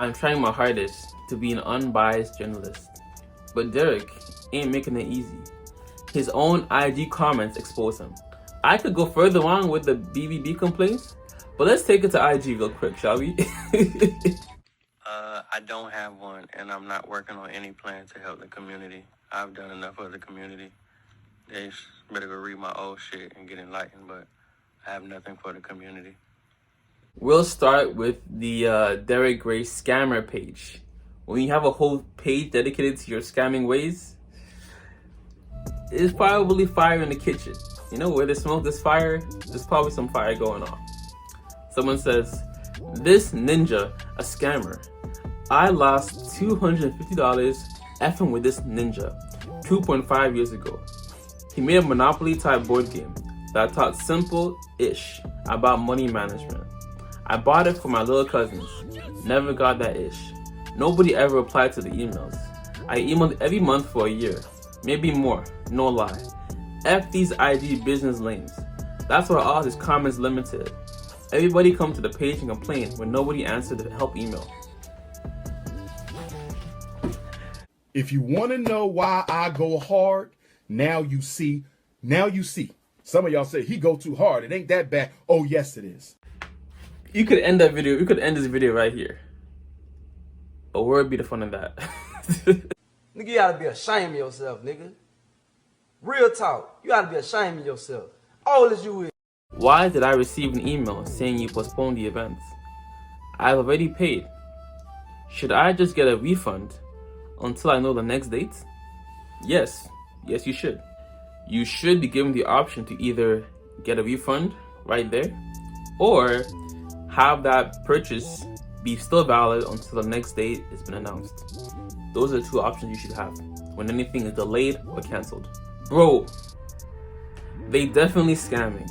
I'm trying my hardest to be an unbiased journalist, but Derrick ain't making it easy. His own IG comments expose him. I could go further on with the BBB complaints, but let's take it to IG real quick, shall we? I don't have one, and I'm not working on any plan to help the community. I've done enough for the community. They better go read my old shit and get enlightened, but I have nothing for the community. We'll start with the Derrick Grace scammer page. When you have a whole page dedicated to your scamming ways, it's probably fire in the kitchen. You know, where the smoke is fire, there's probably some fire going on. Someone says, "This ninja, a scammer. I lost $250 effing with this ninja 2.5 years ago. He made a Monopoly type board game that taught simple-ish about money management. I bought it for my little cousins. Never got that ish. Nobody ever replied to the emails. I emailed every month for a year. Maybe more, no lie. F these IG business lanes. That's why all his comments limited. Everybody come to the page and complain when nobody answered the help email." If you want to know why I go hard, now you see. Some of y'all say he go too hard. It ain't that bad. Oh, yes, it is. You could end that video. We could end this video right here. But where would be the fun of that? Nigga, you gotta be ashamed of yourself, nigga. Real talk. You gotta be ashamed of yourself. All as you is. Why did I receive an email saying you postponed the events? I've already paid. Should I just get a refund until I know the next date? Yes, you should. You should be given the option to either get a refund right there or have that purchase be still valid until the next date has been announced. Those are the two options you should have when anything is delayed or canceled. Bro, they definitely scamming.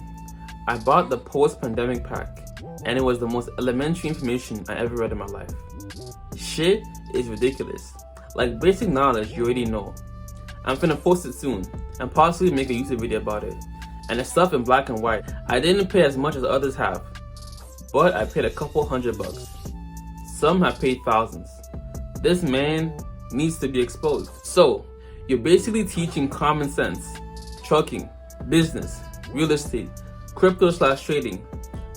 I bought the post-pandemic pack and it was the most elementary information I ever read in my life. Shit is ridiculous. Like basic knowledge you already know. I'm finna post it soon and possibly make a YouTube video about it. And it's stuff in black and white. I didn't pay as much as others have, but I paid a couple $100. Some have paid thousands. This man needs to be exposed. So, you're basically teaching common sense, trucking, business, real estate, crypto/trading,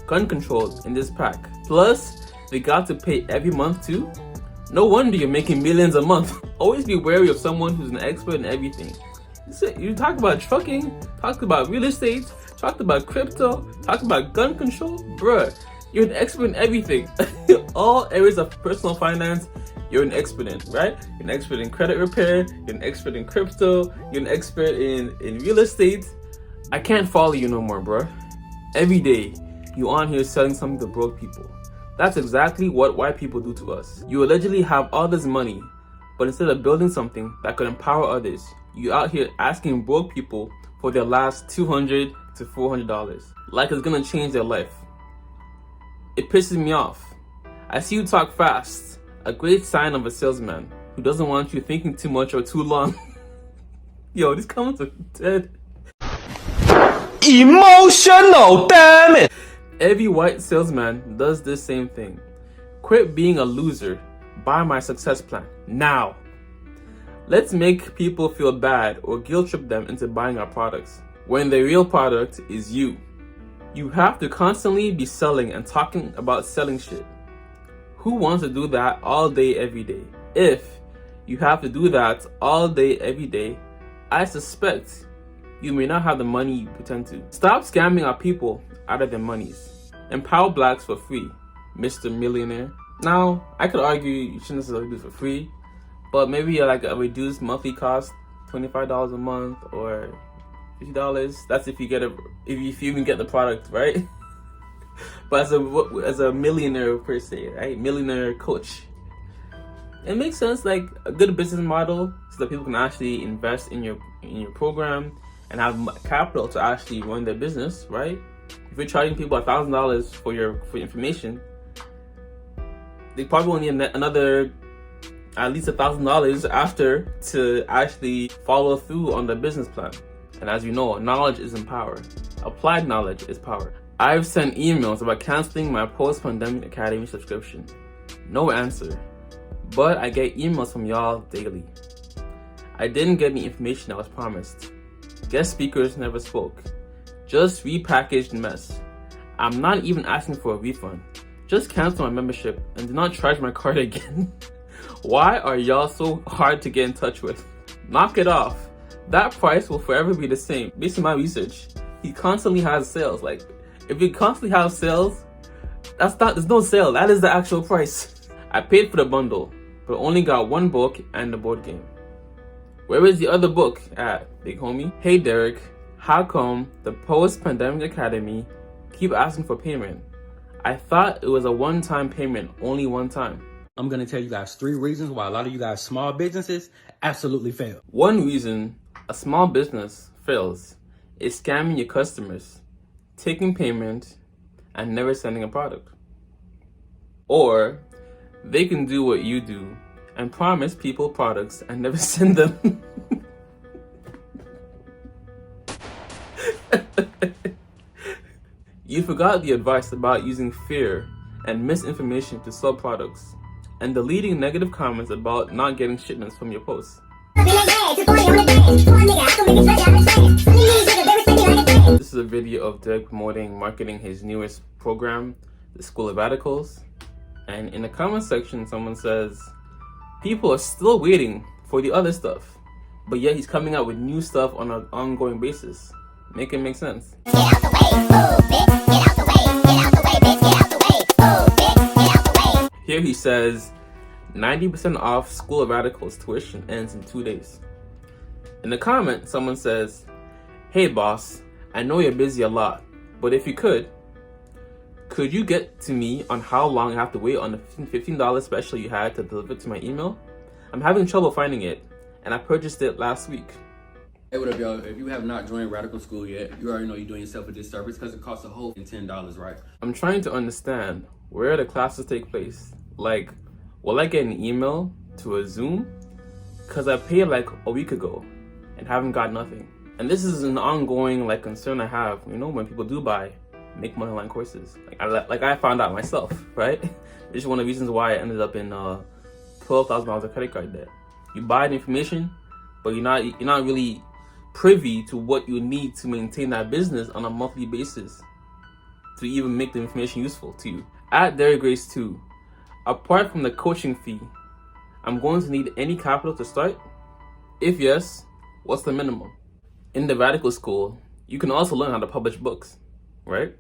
gun control in this pack. Plus, they got to pay every month too? No wonder you're making millions a month. Always be wary of someone who's an expert in everything. You talk about trucking, talk about real estate, talk about crypto, talk about gun control. Bruh, you're an expert in everything. All areas of personal finance, you're an expert in, right? You're an expert in credit repair, you're an expert in crypto, you're an expert in real estate. I can't follow you no more, bruh. Every day, you on here selling something to broke people. That's exactly what white people do to us. You allegedly have all this money, but instead of building something that could empower others, you out here asking broke people for their last $200 to $400, like it's gonna change their life. It pisses me off. I see you talk fast, a great sign of a salesman who doesn't want you thinking too much or too long. Yo, these comments are dead. Emotional, damn it! Every white salesman does this same thing. Quit being a loser. Buy my success plan now. Let's make people feel bad or guilt trip them into buying our products when the real product is you. You have to constantly be selling and talking about selling shit. Who wants to do that all day, every day? If you have to do that all day, every day, I suspect you may not have the money you pretend to. Stop scamming our people out of their monies. Empower blacks for free, Mr. Millionaire. Now, I could argue you shouldn't necessarily do it for free, but maybe like a reduced monthly cost, $25 a month or $50. That's if you get if you even get the product, right? But as a millionaire per se, right? Millionaire coach. It makes sense, like a good business model so that people can actually invest in your program and have capital to actually run their business, right? If you're charging people $1,000 for your information, they probably will need another at least $1,000 after to actually follow through on the business plan. And as you know, knowledge isn't power. Applied knowledge is power. I've sent emails about canceling my post-pandemic academy subscription. No answer. But I get emails from y'all daily. I didn't get any information that was promised. Guest speakers never spoke. Just repackaged mess. I'm not even asking for a refund. Just cancel my membership and do not charge my card again. Why are y'all so hard to get in touch with? Knock it off. That price will forever be the same. Based on my research, he constantly has sales. Like, if you constantly have sales, there's no sale. That is the actual price. I paid for the bundle, but only got one book and the board game. Where is the other book at, big homie? Hey Derrick, how come the post-pandemic academy keep asking for payment? I thought it was a one-time payment, only one time. I'm going to tell you guys 3 reasons why a lot of you guys small businesses absolutely fail. One reason a small business fails is scamming your customers, taking payment, and never sending a product. Or they can do what you do and promise people products and never send them. You forgot the advice about using fear and misinformation to sell products and deleting negative comments about not getting shipments from your posts. This is a video of Derrick marketing his newest program, the School of Radicals. And in the comment section, someone says, people are still waiting for the other stuff, but yet he's coming out with new stuff on an ongoing basis. Make it make sense. Get out the way, move, bitch. Get out the way, get out the way, bitch. Get out the way, move, bitch. Get out the way. Here he says, 90% off School of Radicals tuition ends in 2 days. In the comment, someone says, hey boss, I know you're busy a lot, but if you could you get to me on how long I have to wait on the $15 special you had to deliver to my email? I'm having trouble finding it, and I purchased it last week. Hey, what up, y'all? If you have not joined Radical School yet, you already know you're doing yourself a disservice because it costs a whole $10, right? I'm trying to understand where the classes take place. Like, will I get an email to a Zoom? Because I paid like a week ago and haven't got nothing. And this is an ongoing concern I have, when people do make money online courses. I found out myself, right? This is one of the reasons why I ended up in $12,000 of credit card debt. You buy the information, but you're not really privy to what you need to maintain that business on a monthly basis to even make the information useful to you. At Derrick Grace 2, apart from the coaching fee, I'm going to need any capital to start? If yes, what's the minimum? In the Radical School, you can also learn how to publish books, right?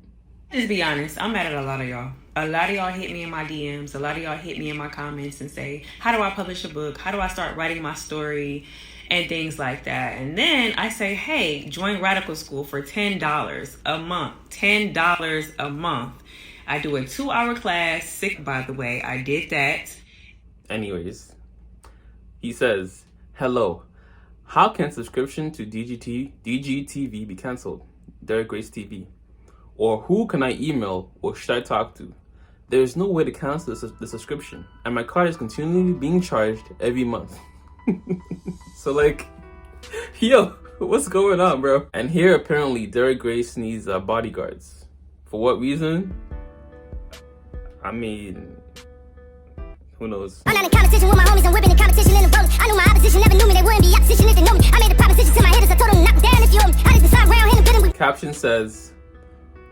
Just be honest, I'm mad at a lot of y'all. A lot of y'all hit me in my DMs. A lot of y'all hit me in my comments and say, how do I publish a book? How do I start writing my story? And things like that. And then I say, hey, join Radical School for $10 a month. $10 a month. I do a 2-hour class. Sick, by the way. I did that. Anyways, he says, hello. How can subscription to DGTV be canceled? Derrick Grace TV. Or who can I email or should I talk to? There is no way to cancel the subscription, and my card is continually being charged every month. So yo, what's going on, bro? And here apparently Derrick Grace needs bodyguards. For what reason? I mean, who knows? I'm not in competition with my homies, I'm whipping in competition in the road. I knew my opposition never knew me, they wouldn't be opposition if they know me. I made a proposition to my hitters, I told them knock me down if you owe me. I just decide round, hit them, good and Caption says,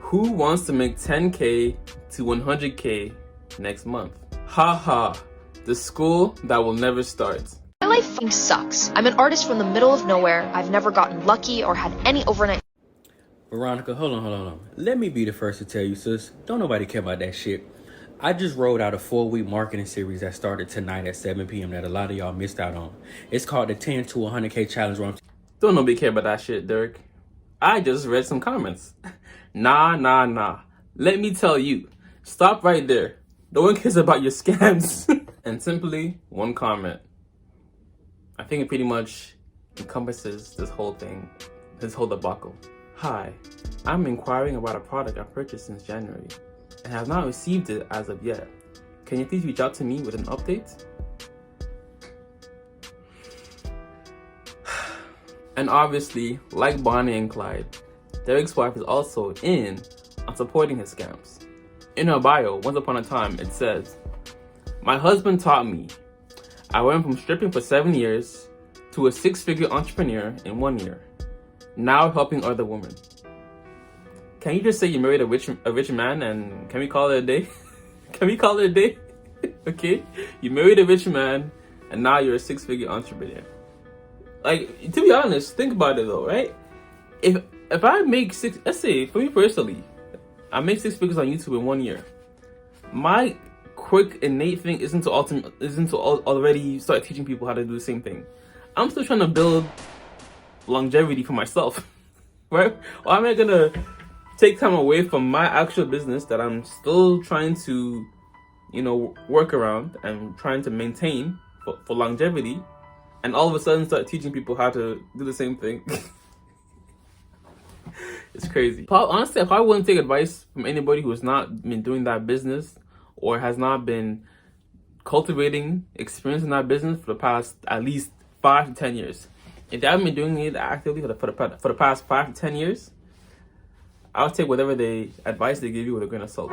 who wants to make 10K to 100K next month? Ha ha, the school that will never start. My life fucking sucks. I'm an artist from the middle of nowhere. I've never gotten lucky or had any overnight. Veronica, hold on. Let me be the first to tell you, sis. Don't nobody care about that shit. I just rolled out a 4-week marketing series that started tonight at 7 p.m. that a lot of y'all missed out on. It's called the 10 to 100K Challenge. Don't nobody care about that shit, Derrick. I just read some comments. Nah. Let me tell you. Stop right there. No one cares about your scams. And simply one comment. I think it pretty much encompasses this whole thing, this whole debacle. Hi, I'm inquiring about a product I purchased since January and have not received it as of yet. Can you please reach out to me with an update? And obviously, like Bonnie and Clyde, Derrick's wife is also in on supporting his scams. In her bio, once upon a time, it says, My husband taught me. I went from stripping for 7 years to a 6-figure entrepreneur in 1 year. Now helping other women. Can you just say you married a rich man and can we call it a day? Can we call it a day? Okay? You married a rich man and now you're a 6-figure entrepreneur. Like, to be honest, think about it though, right? If I make let's say for me personally, I make 6 figures on YouTube in 1 year. My quick innate thing isn't to already start teaching people how to do the same thing. I'm still trying to build longevity for myself, right? Or am I gonna take time away from my actual business that I'm still trying to, work around and trying to maintain for longevity, and all of a sudden start teaching people how to do the same thing? It's crazy. Honestly, if I wouldn't take advice from anybody who has not been doing that business or has not been cultivating experience in that business for the past at least 5 to 10 years, if they haven't been doing it actively for the past 5 to 10 years, I'll take whatever advice they give you with a grain of salt.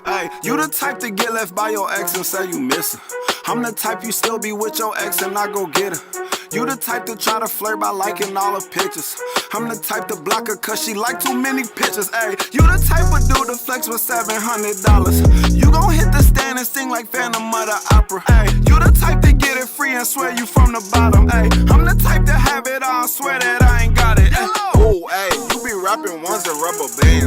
Hey, you the type to get left by your ex and say you miss her. I'm the type you still be with your ex and I go get her. You the type to try to flirt by liking all her pictures. I'm the type to block her cause she like too many pictures. Ay, you the type of dude to flex with $700. You gon' hit the stand and sing like Phantom of the Opera. Ay, you the type to get it free and swear you from the bottom. Ay, I'm the type to have it all, swear that I ain't got it. Oh, ay, you be rapping ones and rubber bands.